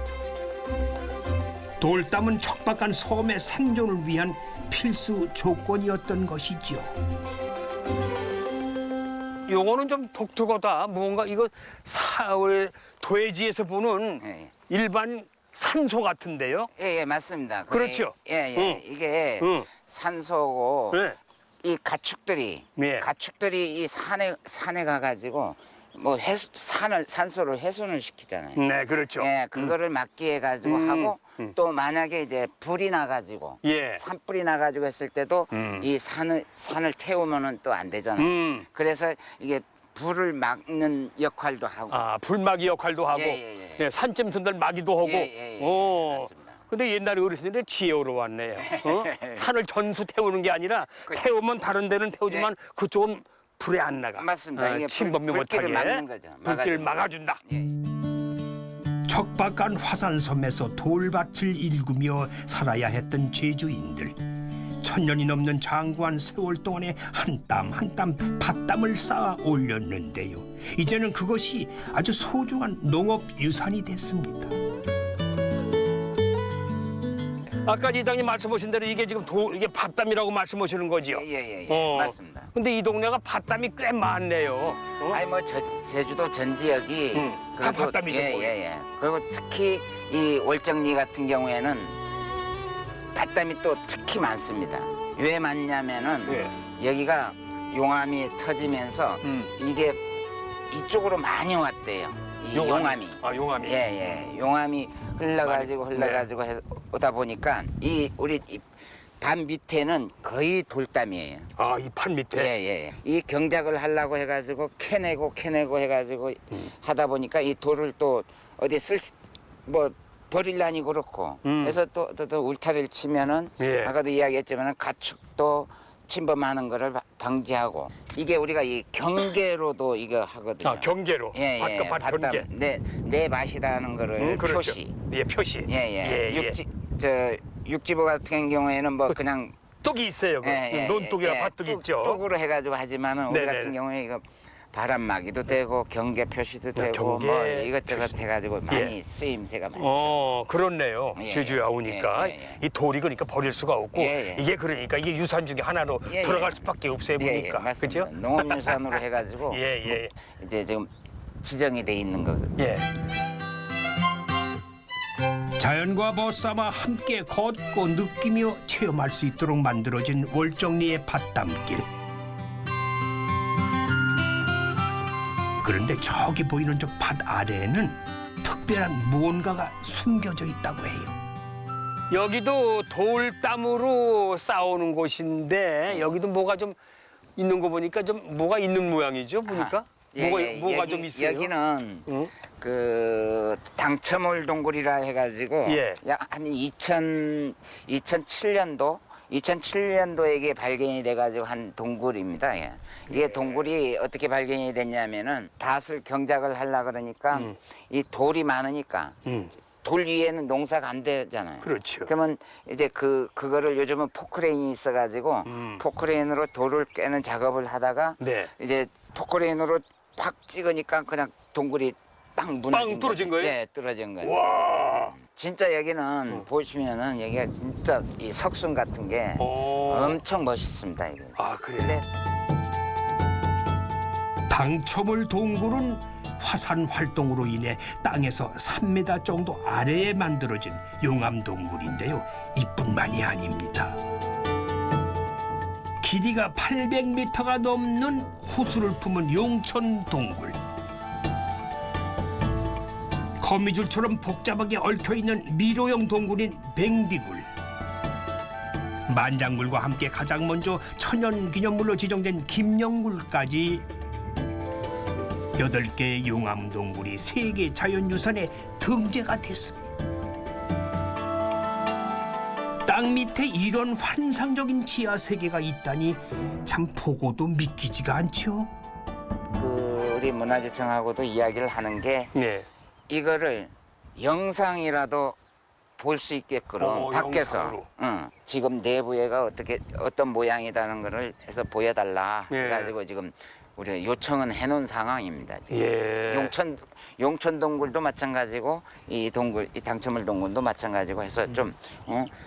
돌담은 척박한 섬의 생존을 위한 필수 조건이었던 것이죠. 요거는 좀 독특하다. 뭔가 이거 사월 도해지에서 보는 예. 일반 산소 같은데요. 예, 맞습니다. 그렇죠. 예. 이게 응. 산소고 네. 이 가축들이 예. 이 산에 가가지고 뭐 산소를 훼손을 시키잖아요. 네, 그렇죠. 예, 그거를 막기 해가지고 하고 또 만약에 이제 불이 나가지고 예. 산불이 나가지고 했을 때도 이 산을 태우면은 또 안 되잖아요. 그래서 이게 불을 막는 역할도 하고. 아, 불막이 역할도 하고, 예. 산짐승들 막이도 하고. 예. 맞습니다. 근데 옛날에 어르신들이 지혜로 왔네요. 어? 산을 전수 태우는 게 아니라 태우면 다른 데는 태우지만 그쪽은 불에 안 나가. 맞습니다. 이게 침범이 불길을 못하게. 막는 거죠. 불길을 막아주는 막아준다. 척박한 화산섬에서 돌밭을 일구며 살아야 했던 제주인들. 천년이 넘는 장구한 세월 동안에 한 땀 한 땀 밭담을 쌓아 올렸는데요. 이제는 그것이 아주 소중한 농업 유산이 됐습니다. 아까 이장님 말씀하신 대로 이게 지금 이게 밭담이라고 말씀하시는 거죠? 예. 어. 맞습니다. 근데 이 동네가 밭담이 꽤 많네요. 어? 아니 뭐 제주도 전 지역이 다 그래도- 밭담이죠, 뭐. 예. 그리고 특히 이 월정리 같은 경우에는 밭담이 또 특히 많습니다. 왜 많냐면은 여기가 용암이 터지면서 이게 이쪽으로 많이 왔대요. 이 용암이. 아, 용암이. 예. 용암이 흘러가지고 오다 보니까 우리 이 밭 밑에는 거의 돌담이에요. 아, 이 판 밑에. 예. 이 경작을 하려고 해가지고 캐내고 해가지고 하다 보니까 이 돌을 또 어디 버릴라니 그렇고 그래서 또 울타리를 치면은 예. 아까도 이야기했지만은 가축도 침범하는 거를 방지하고 이게 우리가 이 경계로도 이거 하거든요. 아, 경계로. 예. 밭과 밭 경계. 내 맛이다는 거를 그렇죠. 표시. 예, 표시. 예. 육지부 같은 경우에는 뭐 그냥 뚝이 있어요. 논뚝이나 밭뚝 있죠. 뚝으로 해가지고 하지만은 우리 네네. 같은 경우에 이거 바람막이도 되고 경계 표시도 되고 경계 뭐 이것저것 해가지고 많이 쓰임새가 많죠. 그렇네요. 예, 제주에 오니까 예. 이 돌이 그러니까 버릴 수가 없고 예. 이게 그러니까 이게 유산 중에 하나로 예. 들어갈 수밖에 없어요 보니까. 맞습니다. 그죠? 농업유산으로 해가지고 예. 이제 지금 지정이 돼 있는 거거든요. 예. 자연과 벗삼아 함께 걷고 느끼며 체험할 수 있도록 만들어진 월정리의 밭담길. 그런데 저기 보이는 저 밭 아래에는 특별한 무언가가 숨겨져 있다고 해요. 여기도 돌담으로 쌓아오는 곳인데 여기도 뭐가 좀 있는 거 보니까 좀 뭐가 있는 모양이죠 보니까. 뭐가 여기, 좀 있어요? 여기는 그 당첨월 동굴이라 해가지고 예. 한 2007년도에 이게 발견이 돼가지고 한 동굴입니다. 예. 이게 동굴이 어떻게 발견이 됐냐면은 밭을 경작을 하려 그러니까 이 돌이 많으니까 돌 위에는 농사가 안 되잖아요. 그렇죠. 그러면 이제 그거를 요즘은 포크레인이 있어가지고 포크레인으로 돌을 깨는 작업을 하다가 네. 이제 포크레인으로 팍 찍으니까 그냥 동굴이 빵 무너진 뚫어진 거예요? 네, 뚫어진 거예요. 와. 진짜 여기는 보시면은 여기가 진짜 이 석순 같은 게 엄청 멋있습니다. 이게. 아, 그래요? 근데 당첨을 동굴은 화산 활동으로 인해 땅에서 3m 정도 아래에 만들어진 용암 동굴인데요. 이뿐만이 아닙니다. 길이가 800m가 넘는 호수를 품은 용천 동굴. 거미줄처럼 복잡하게 얽혀있는 미로형 동굴인 뱅디굴. 만장굴과 함께 가장 먼저 천연기념물로 지정된 김영굴까지 8개의 용암 동굴이 세계 자연유산에 등재가 됐습니다. 땅 밑에 이런 환상적인 지하 세계가 있다니 참 보고도 믿기지가 않죠. 우리 문화재청하고도 이야기를 하는 게 네. 이거를 영상이라도 볼 수 있게끔 밖에서 영상으로. 지금 내부에가 어떤 모양이라는 거를 해서 보여달라 예. 해가지고 지금 우리 요청은 해놓은 상황입니다. 지금. 예. 용천 동굴도 마찬가지고 이 당첨물 동굴도 마찬가지고 해서 좀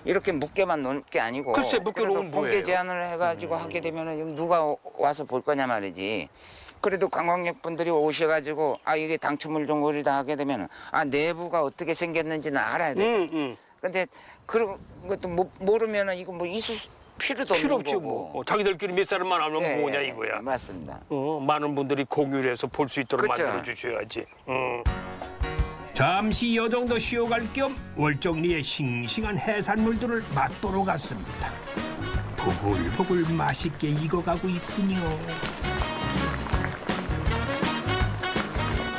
이렇게 묶게만 놓을 게 아니고 글쎄, 묶여놓으면 공개 뭐예요? 제한을 해가지고 하게 되면은 누가 와서 볼 거냐 말이지. 그래도 관광객 분들이 오셔가지고 이게 당첨물 동굴이다 하게 되면 내부가 어떻게 생겼는지는 알아야 돼. 근데 그런 것도 모르면은 이거 뭐 있을 필요도 필요 없는 없지 거고. 뭐. 자기들끼리 몇 사람만 알면 예, 뭐냐 예, 이거야. 맞습니다. 많은 분들이 공유를 해서 볼 수 있도록 그쵸. 만들어 주셔야지. 잠시 여정도 쉬어갈 겸 월정리의 싱싱한 해산물들을 맛보러 갔습니다. 보글보글 맛있게 익어가고 있군요.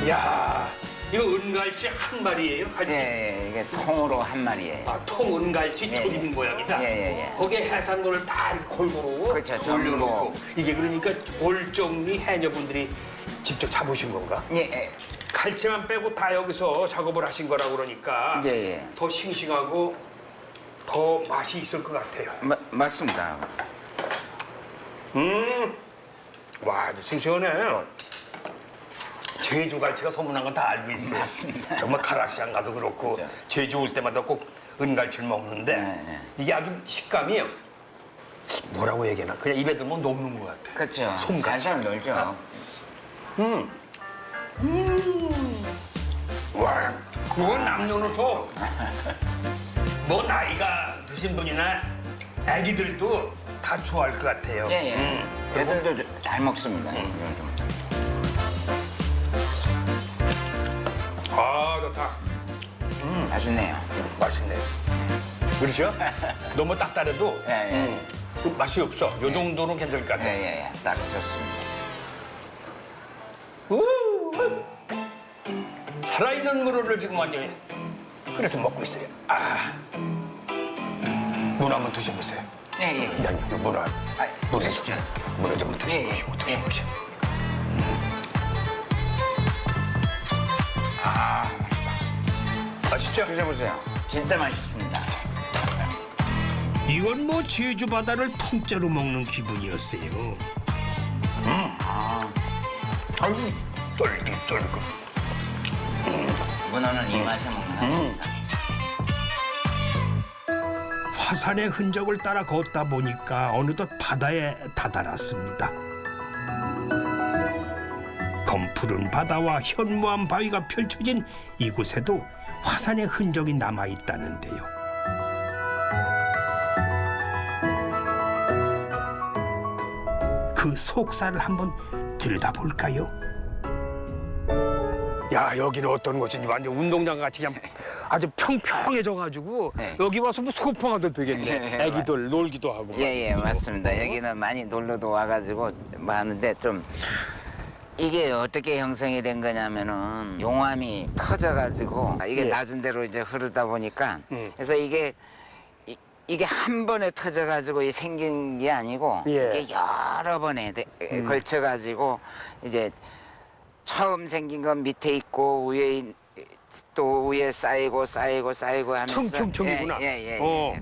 야, 이거 은갈치 한 마리예요, 갈치? 예, 이게 통으로 한 마리예요. 통 은갈치 예, 조림 예. 모양이다. 예. 거기에 해산물을 다 이렇게 골고루 그렇죠, 올려놓고 전부. 이게 그러니까 월정리 해녀분들이 직접 잡으신 건가? 예. 갈치만 빼고 다 여기서 작업을 하신 거라고 그러니까 예. 더 싱싱하고 더 맛이 있을 것 같아요. 맞습니다. 와, 아주 싱싱하네. 제주 갈치가 소문난 건 다 알고 있어요. 맞습니다. 정말 가라시안 가도 그렇고 그렇죠. 제주 올 때마다 꼭 은갈치를 먹는데 네. 이게 아주 식감이 뭐라고 얘기하나 그냥 입에 들면 녹는 것 같아. 그렇죠. 솜갈치. 살살 놀죠. 와, 그건 남녀노소 뭐 나이가 드신 분이나 아기들도 다 좋아할 것 같아요. 예. 애들도 잘 먹습니다. 아, 좋다. 맛있네요. 맛있네. 그렇죠? 너무 딱딱해도 예. 그 맛이 없어. 요 정도는 괜찮을 것 같아. 예. 딱 좋습니다. 살아있는 물을 지금 완전히 끓여서 먹고 있어요. 문 한번 드셔보세요. 예. 이장님, 문을 드십시오. 문을 좀 드셔보시고. 맛있죠? 드셔보세요. 진짜 맛있습니다. 이건 뭐 제주 바다를 통째로 먹는 기분이었어요. 아유, 쫄깃쫄깃. 문어는 이 맛에 먹는 겁니다. 화산의 흔적을 따라 걷다 보니까 어느덧 바다에 다다랐습니다. 검푸른 바다와 현무암 바위가 펼쳐진 이곳에도 화산의 흔적이 남아있다는데요. 그 속살을 한번 들여다볼까요? 야, 여기는 어떤 곳인지 완전 운동장 같이 그냥 아주 평평해져가지고 네. 여기 와서 뭐 소풍하도 되겠네. 네, 애기들 놀기도 하고. 예, 맞습니다. 여기는 많이 놀러도 와가지고 뭐 하는데 좀 이게 어떻게 형성이 된 거냐면은 용암이 터져가지고 이게 예. 낮은 데로 이제 흐르다 보니까 그래서 이게 한 번에 터져가지고 생긴 게 아니고 예. 이게 여러 번에 걸쳐가지고 이제 처음 생긴 건 밑에 있고 또 위에 쌓이고 하면서 층층층이구나. 예.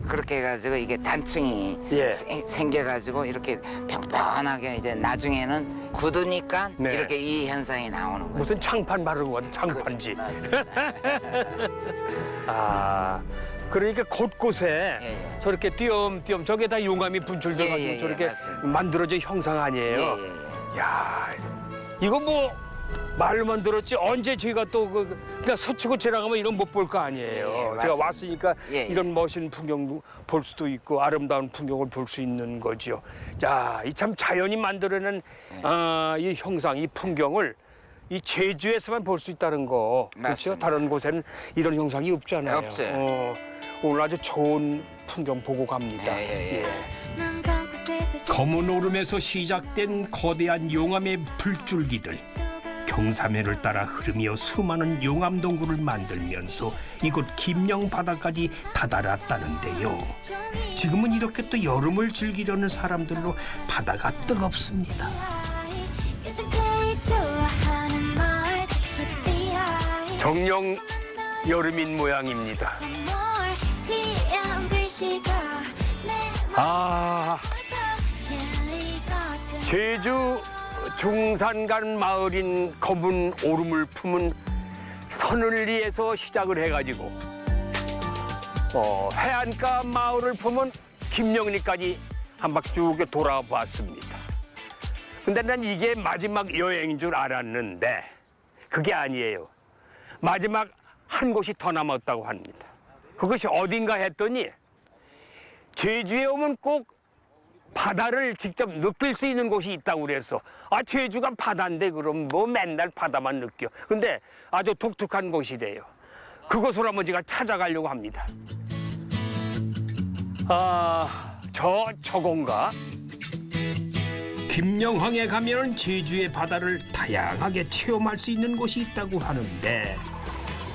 그렇게 해가지고 이게 단층이 예. 생겨가지고 이렇게 평평하게 이제 나중에는 굳으니까 네. 이렇게 이 현상이 나오는 거예요. 무슨 창판 바른 것 같아, 창판지. 아, 그러니까 곳곳에 예. 저렇게 띄엄띄엄 저게 다 용암이 분출돼가지고 예, 저렇게 맞습니다. 만들어진 형상 아니에요? 예. 야, 이거 뭐 말로만 들었지 언제 저희가 또 그냥 스치고 지나가면 이런 못 볼 거 아니에요. 예, 제가 맞습니다. 왔으니까 예, 예. 이런 멋있는 풍경도 볼 수도 있고 아름다운 풍경을 볼 수 있는 거지요. 자, 이 참 자연이 만들어낸 이 형상, 이 풍경을 이 제주에서만 볼 수 있다는 거. 그렇죠? 맞습니다. 다른 곳에는 이런 형상이 없잖아요. 없어요. 오늘 아주 좋은 풍경 보고 갑니다. 예. 검은 오름에서 시작된 거대한 용암의 불줄기들. 경사면을 따라 흐르며 수많은 용암 동굴을 만들면서 이곳 김영 바다까지 다다랐다는데요. 지금은 이렇게 또 여름을 즐기려는 사람들로 바다가 뜨겁습니다. 정녕 여름인 모양입니다. 아, 제주 중산간 마을인 검은 오름을 품은 선을리에서 시작을 해가지고 해안가 마을을 품은 김영리까지 한 바퀴 쭉 돌아봤습니다. 근데 난 이게 마지막 여행인 줄 알았는데 그게 아니에요. 마지막 한 곳이 더 남았다고 합니다. 그것이 어딘가 했더니 제주에 오면 꼭 바다를 직접 느낄 수 있는 곳이 있다고 그래서 아 제주가 바다인데 그럼 뭐 맨날 바다만 느껴. 근데 아주 독특한 곳이래요. 그곳으로 한번 제가 찾아가려고 합니다. 아, 저건가? 김영항에 가면 제주의 바다를 다양하게 체험할 수 있는 곳이 있다고 하는데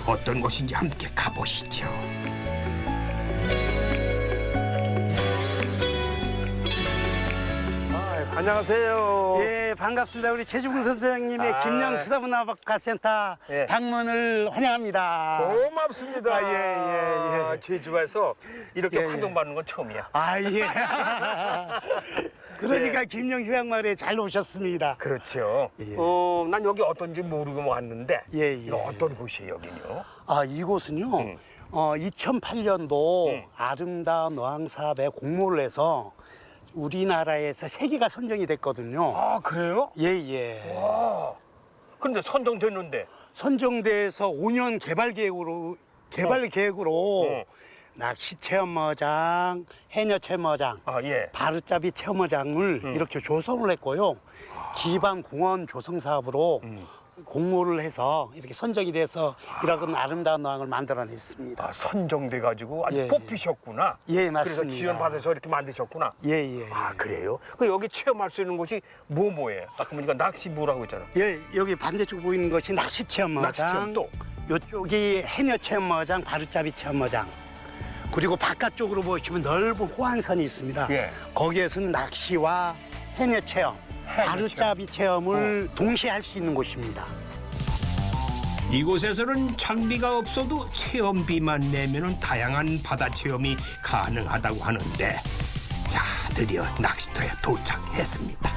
어떤 곳인지 함께 가보시죠. 안녕하세요. 예, 반갑습니다. 우리 최주근 선생님의 김영 수사문화박물센터 예. 방문을 환영합니다. 고맙습니다. 예. 제주에서 이렇게 예, 예. 환영받는 건 처음이야. 아, 예. 그러니까 김영 휴양마을에 잘 오셨습니다. 그렇죠. 예. 난 여기 어떤지 모르고 왔는데 예. 이거 어떤 곳이에요, 여기는요? 아, 이곳은요. 2008년도 아름다운 어항사업에 공모를 해서 우리나라에서 3개가 선정이 됐거든요. 아, 그래요? 예. 근데 선정됐는데. 선정돼서 5년 개발 계획으로 낚시 체험어장, 해녀 체험어장, 아, 예. 바루짜비 체험어장을 이렇게 조성을 했고요. 기반 공원 조성 사업으로 공모를 해서 이렇게 선정이 돼서 이런 아름다운 어항을 만들어냈습니다. 아, 선정돼가지고 아주 예, 뽑히셨구나. 예, 그래서 맞습니다. 지원받아서 이렇게 만드셨구나. 예. 아, 그래요? 그 여기 체험할 수 있는 곳이 뭐예요? 아까 보니까 낚시 뭐라고 했잖아. 예, 여기 반대쪽 보이는 것이 낚시 체험어장. 낚시 체험 또? 이쪽이 해녀 체험어장, 바루짜비 체험어장. 그리고 바깥쪽으로 보시면 넓은 호안선이 있습니다. 예. 거기에서는 낚시와 해녀 체험, 바루짜비 체험을 동시에 할 수 있는 곳입니다. 이곳에서는 장비가 없어도 체험비만 내면 다양한 바다 체험이 가능하다고 하는데 자, 드디어 낚시터에 도착했습니다.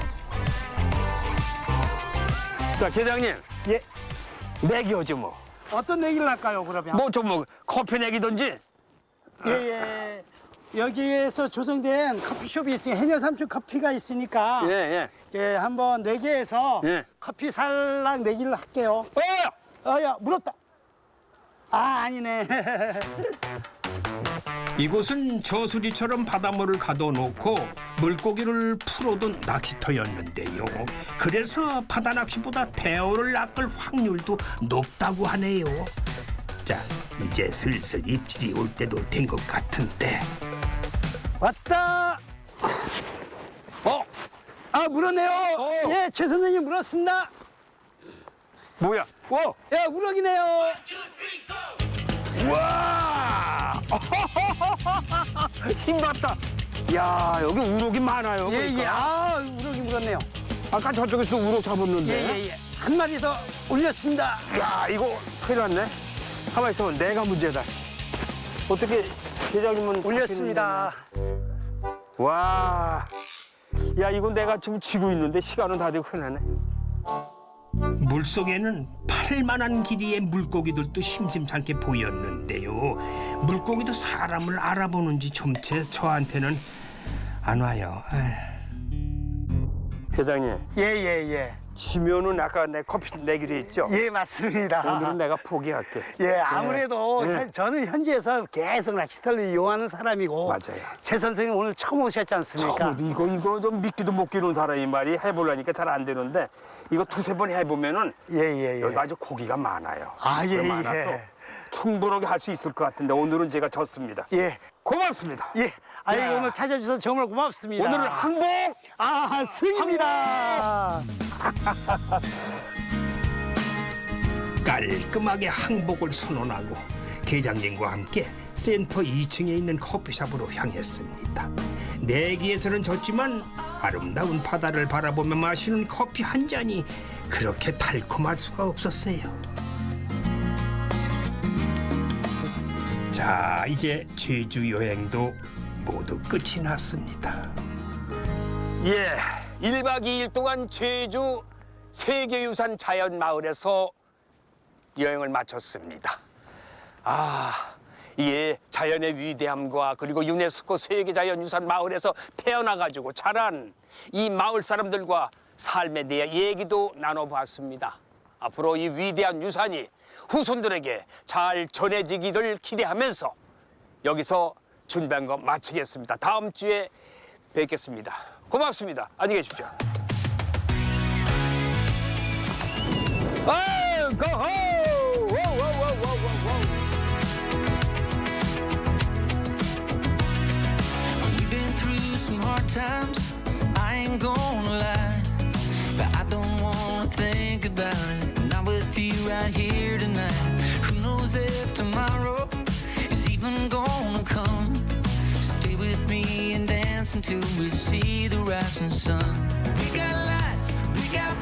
자, 계장님. 예. 내기하죠, 뭐. 어떤 얘기를 할까요, 그러면? 커피 내기든지. 예. 여기에서 조성된 커피숍이 있으니까 해녀 삼촌 커피가 있으니까 예. 한번 내기해서 예. 커피 살랑 내기를 할게요. 야, 물었다. 아, 아니네. 이곳은 저수지처럼 바닷물을 가둬놓고 물고기를 풀어둔 낚시터였는데요. 그래서 바다 낚시보다 대어를 낚을 확률도 높다고 하네요. 자, 이제 슬슬 입질이 올 때도 된 것 같은데. 왔다. 물었네요. 예, 최 선생님 물었습니다. 뭐야? 야, 우럭이네요. 와! 신났다. 야, 여기 우럭이 많아요. 그러니까. 우럭이 물었네요. 아까 저쪽에서 우럭 잡았는데. 예. 한 마리 더 올렸습니다. 야, 이거 큰일 났네. 가만히 있으면 내가 문제다. 어떻게 계장님은 올렸습니다. 와, 야, 이건 내가 지금 지고 있는데 시간은 다 되고 큰일 나네. 물속에는 팔만한 길이의 물고기들도 심심찮게 보였는데요. 물고기도 사람을 알아보는지 좀 저한테는 안 와요. 계장님, 예. 지면은 아까 내 커피 내기로 했죠? 예, 맞습니다. 오늘은 내가 포기할게. 예, 아무래도 저는 현지에서 계속 낚시터를 이용하는 사람이고 맞아요. 최 선생님 오늘 처음 오셨지 않습니까? 처음 이거 좀 믿기도 못 기는 사람이 말이 해보려니까 잘 안 되는데 이거 두세 번 해보면은 예. 여기 아주 고기가 많아요. 아, 예, 많아서 예. 충분하게 할 수 있을 것 같은데 오늘은 제가 졌습니다. 예. 고맙습니다. 예. 아이고, 오늘 찾아주셔서 정말 고맙습니다. 오늘은 항복! 아, 승입니다. 깔끔하게 항복을 선언하고 계장님과 함께 센터 2층에 있는 커피숍으로 향했습니다. 내기에서는 졌지만 아름다운 바다를 바라보며 마시는 커피 한 잔이 그렇게 달콤할 수가 없었어요. 자, 이제 제주 여행도 모두 끝이 났습니다. 예, 1박 2일 동안 제주 세계유산 자연마을에서 여행을 마쳤습니다. 이게 자연의 위대함과 그리고 유네스코 세계자연유산 마을에서 태어나가지고 자란 이 마을 사람들과 삶에 대해 얘기도 나눠봤습니다. 앞으로 이 위대한 유산이 후손들에게 잘 전해지기를 기대하면서 여기서 준비한 거 마치겠습니다. 다음 주에 뵙겠습니다. 고맙습니다. 안녕히 계십시오. 고호! We've been through some hard times, I ain't gonna lie. But I don't wanna think about it, not with you right here tonight. Who knows if tomorrow is even gonna come. Stay with me and dance until we see the rising sun. We got lights, we got